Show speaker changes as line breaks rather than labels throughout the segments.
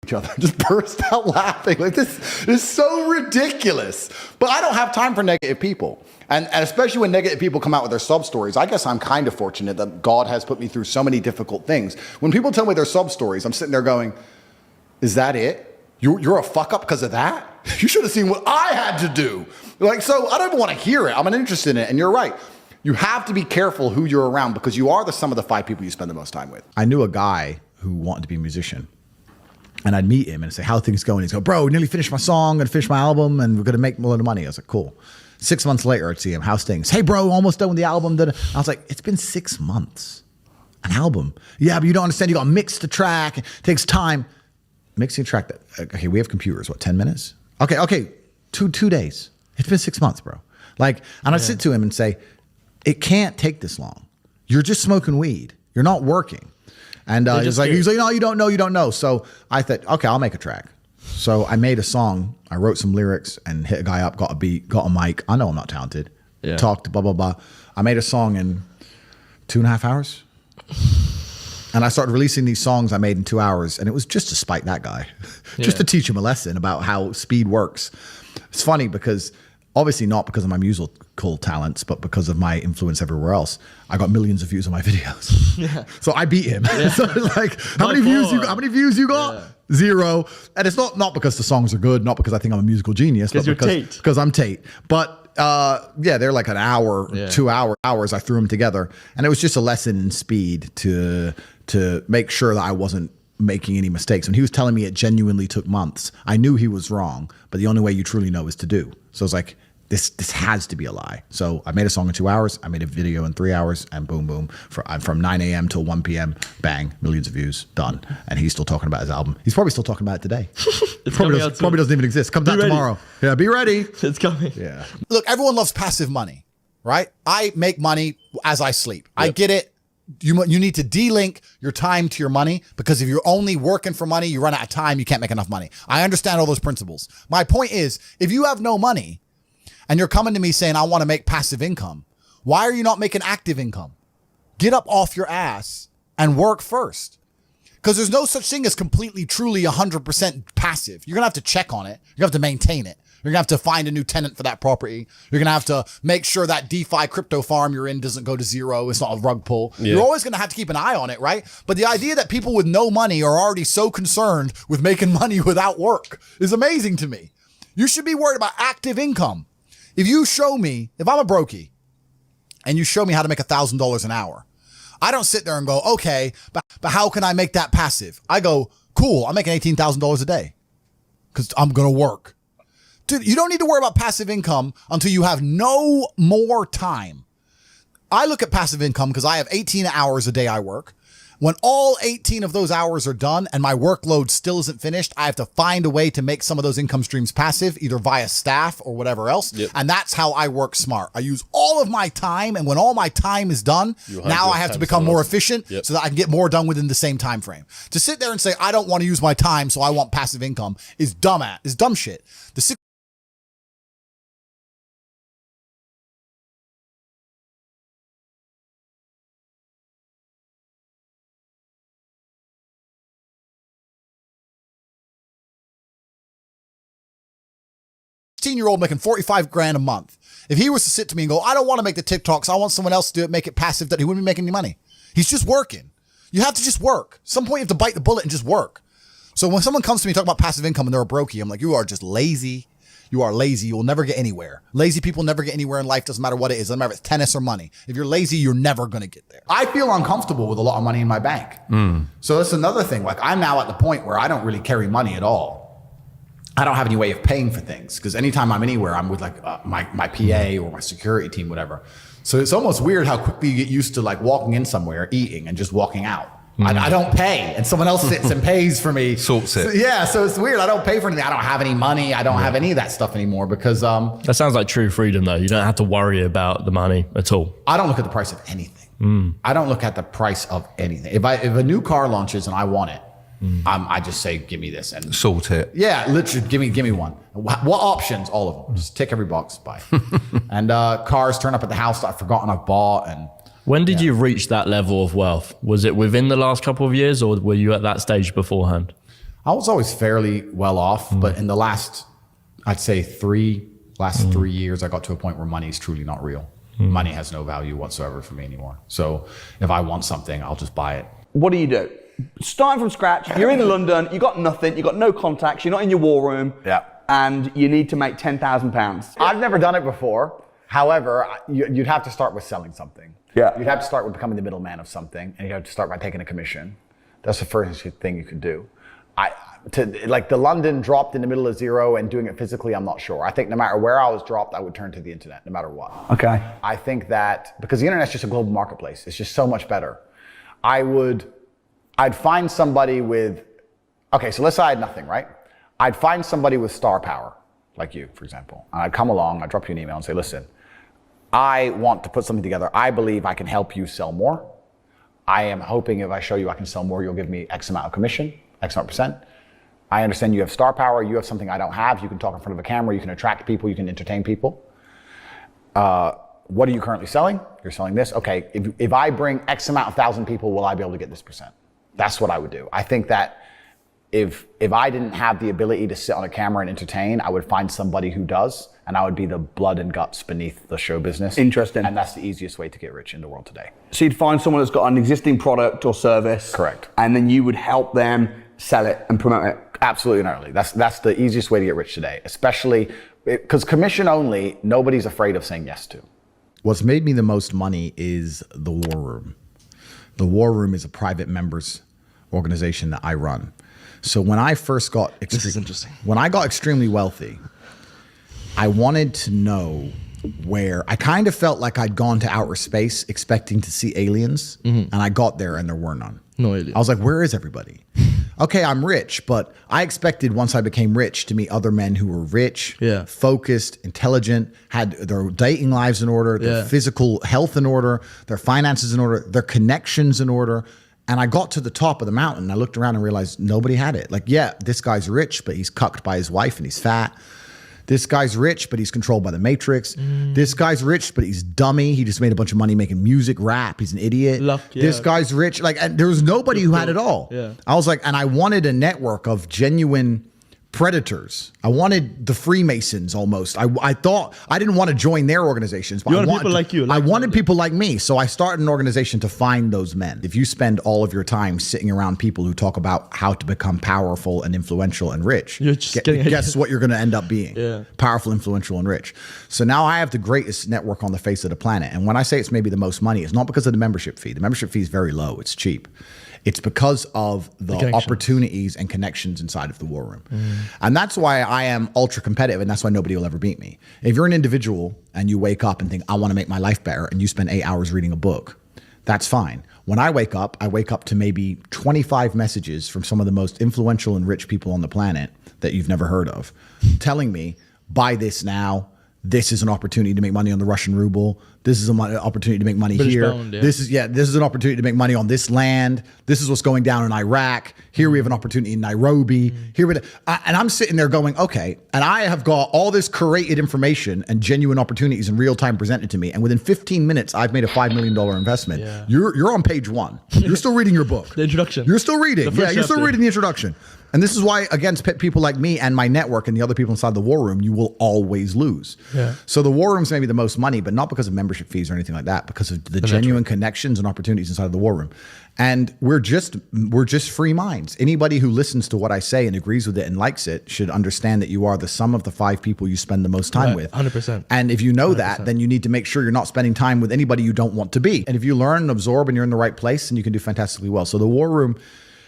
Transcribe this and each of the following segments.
each other, just burst out laughing. Like, this is so ridiculous. But I don't have time for negative people. And especially when negative people come out with their sub stories, I guess I'm kind of fortunate that God has put me through so many difficult things. When people tell me their sub stories, I'm sitting there going, is that it? You're a fuck up because of that? You should have seen what I had to do. Like, so I don't even want to hear it. I'm uninterested in it. And you're right. You have to be careful who you're around because you are the sum of the 5 people you spend the most time with. I knew a guy who wanted to be a musician. And I'd meet him and say, how are things going? He'd go, bro, nearly finished my song, gonna finish my album, and we're gonna make a lot of money. I was like, cool. 6 months later, I'd see him, how's things? Hey, bro, almost done with the album. I was like, it's been 6 months. An album. Yeah, but you don't understand. You gotta mix the track. It takes time. Mixing a track. Okay, we have computers. What, 10 minutes? Okay, two days. It's been 6 months, bro. Like, and I'd sit to him and say, it can't take this long. You're just smoking weed. You're not working. And he's like, no, you don't know. So I thought, okay, I'll make a track. So I made a song. I wrote some lyrics and hit a guy up, got a beat, got a mic. I know I'm not talented. Yeah. Talked, blah, blah, blah. I made a song in 2.5 hours. And I started releasing these songs I made in 2 hours. And it was just to spite that guy, just to teach him a lesson about how speed works. It's funny because obviously not because of my musical talents, but because of my influence everywhere else. I got millions of views on my videos. Yeah. So I beat him. Yeah. So it's like, how many views you got? Yeah. 0. And it's not because the songs are good, not because I think I'm a musical genius, but because I'm Tate. But they're like an hour, 2 hours. I threw them together. And it was just a lesson in speed to make sure that I wasn't making any mistakes. When he was telling me it genuinely took months, I knew he was wrong, but the only way you truly know is to do. So it's like, this has to be a lie. So I made a song in 2 hours. I made a video in 3 hours, and boom, boom. From 9 a.m. till 1 p.m., bang, millions of views, done. And he's still talking about his album. He's probably still talking about it today. probably doesn't even exist. Comes out tomorrow. Yeah, be ready.
It's coming.
Yeah. Look, everyone loves passive money, right? I make money as I sleep. Yep. I get it. You need to de-link your time to your money, because if you're only working for money, you run out of time, you can't make enough money. I understand all those principles. My point is, if you have no money and you're coming to me saying, I want to make passive income, why are you not making active income? Get up off your ass and work first. Because there's no such thing as completely, truly 100% passive. You're going to have to check on it. You're going to have to maintain it. You're going to have to find a new tenant for that property. You're going to have to make sure that DeFi crypto farm you're in doesn't go to zero. It's not a rug pull. Yeah. You're always going to have to keep an eye on it, right? But the idea that people with no money are already so concerned with making money without work is amazing to me. You should be worried about active income. If you show me, if I'm a brokey and you show me how to make $1,000 an hour, I don't sit there and go, okay, but how can I make that passive? I go, cool, I'm making $18,000 a day because I'm going to work. Dude, you don't need to worry about passive income until you have no more time. I look at passive income because I have 18 hours a day I work. When all 18 of those hours are done and my workload still isn't finished, I have to find a way to make some of those income streams passive, either via staff or whatever else. Yep. And that's how I work smart. I use all of my time, and when all my time is done, now I have to become more efficient so that I can get more done within the same time frame. To sit there and say, I don't want to use my time, so I want passive income is dumb shit. The 16-year-old making 45 grand a month. If he was to sit to me and go, I don't want to make the TikToks, I want someone else to do it, make it passive, that he wouldn't be making any money. He's just working. You have to just work. At some point you have to bite the bullet and just work. So when someone comes to me talking about passive income and they're a brokey, I'm like, you are just lazy. You are lazy. You will never get anywhere. Lazy people never get anywhere in life. Doesn't matter what it is. Doesn't matter if it's tennis or money. If you're lazy, you're never going to get there. I feel uncomfortable with a lot of money in my bank. So that's another thing. Like, I'm now at the point where I don't really carry money at all. I don't have any way of paying for things, because anytime I'm anywhere, I'm with like my PA or my security team, whatever. So it's almost weird how quickly you get used to like walking in somewhere, eating, and just walking out. I don't pay, and someone else sits and pays for me.
Sorts it.
So it's weird. I don't pay for anything. I don't have any money. I don't have any of that stuff anymore because
that sounds like true freedom, though. You don't have to worry about the money at all.
I don't look at the price of anything. I don't look at the price of anything. If a new car launches and I want it, I just say, give me this and
sort it.
Yeah, literally, give me one. What options? All of them. Just tick every box, buy. And cars turn up at the house that I've forgotten I've bought. And
when did you reach that level of wealth? Was it within the last couple of years, or were you at that stage beforehand?
I was always fairly well off, but in the last, I'd say 3 years, I got to a point where money is truly not real. Money has no value whatsoever for me anymore. So if I want something, I'll just buy it.
What do? Starting from scratch, you're in London, you got nothing, you got no contacts, you're not in your war room, and you need to make £10,000.
I've never done it before. However, you'd have to start with selling something.
Yeah.
You'd have to start with becoming the middleman of something, and you have to start by taking a commission. That's the first thing you could do. Like the London dropped in the middle of zero and doing it physically, I'm not sure. I think no matter where I was dropped, I would turn to the internet, no matter what.
Okay.
I think that because the internet's just a global marketplace, it's just so much better. I'd find somebody with, okay, so let's say I had nothing, right? I'd find somebody with star power, like you, for example. And I'd come along, I'd drop you an email and say, listen, I want to put something together. I believe I can help you sell more. I am hoping if I show you I can sell more, you'll give me X amount of commission, X amount percent. I understand you have star power. You have something I don't have. You can talk in front of a camera. You can attract people. You can entertain people. What are you currently selling? You're selling this. Okay, if I bring X amount of 1,000 people, will I be able to get this percent? That's what I would do. I think that if I didn't have the ability to sit on a camera and entertain, I would find somebody who does, and I would be the blood and guts beneath the show business.
Interesting.
And that's the easiest way to get rich in the world today.
So you'd find someone that's got an existing product or service.
Correct.
And then you would help them sell it and promote it.
Absolutely gnarly. That's the easiest way to get rich today, especially because commission only, nobody's afraid of saying yes to. What's made me the most money is the War Room. The War Room is a private members organization that I run. So when I first got
This is interesting.
When I got extremely wealthy, I wanted to know where I kind of felt like I'd gone to outer space expecting to see aliens, and I got there and there were none.
No aliens.
I was like, where is everybody? Okay, I'm rich, but I expected once I became rich to meet other men who were rich, focused, intelligent, had their dating lives in order, their physical health in order, their finances in order, their connections in order. And I got to the top of the mountain and I looked around and realized nobody had it. Like, yeah, this guy's rich, but he's cucked by his wife and he's fat. This guy's rich, but he's controlled by the Matrix. This guy's rich, but he's dummy. He just made a bunch of money making music, rap. He's an idiot. This guy's rich. Like, and there was nobody who had it all. I was like, and I wanted a network of genuine predators. I wanted the Freemasons almost. I thought I didn't want to join their organizations, but
you wanted people like you.
I wanted people like me. So I started an organization to find those men. If you spend all of your time sitting around people who talk about how to become powerful and influential and rich,
you're just
guess what you're going to end up being? Powerful, influential, and rich. So now I have the greatest network on the face of the planet. And when I say it's maybe the most money, it's not because of the membership fee. The membership fee is very low. It's cheap. It's because of the opportunities and connections inside of the War Room. And that's why I am ultra competitive, and that's why nobody will ever beat me. If you're an individual and you wake up and think, I want to make my life better, and you spend 8 hours reading a book, that's fine. When I wake up to maybe 25 messages from some of the most influential and rich people on the planet that you've never heard of, telling me, buy this now. This is an opportunity to make money on the Russian ruble. This is an opportunity to make money here.
Pound,
This is an opportunity to make money on this land. This is what's going down in Iraq. Here we have an opportunity in Nairobi. And I'm sitting there going, okay, and I have got all this curated information and genuine opportunities in real time presented to me. And within 15 minutes, I've made a $5 million investment. You're on page 1. You're still reading your book.
The introduction.
You're still reading.
You're still
reading the introduction. And this is why, against people like me and my network and the other people inside the War Room, you will always lose. So the War Room's maybe the most money, but not because of membership fees or anything like that, because of the genuine connections and opportunities inside of the War Room. And we're just free minds. Anybody who listens to what I say and agrees with it and likes it should understand that you are the sum of the 5 people you spend the most time with.
100%.
And if you know that, then you need to make sure you're not spending time with anybody you don't want to be. And if you learn and absorb and you're in the right place, then you can do fantastically well. So the War Room,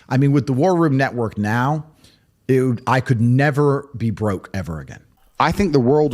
I mean, with the War Room network now, I could never be broke ever again. I think the world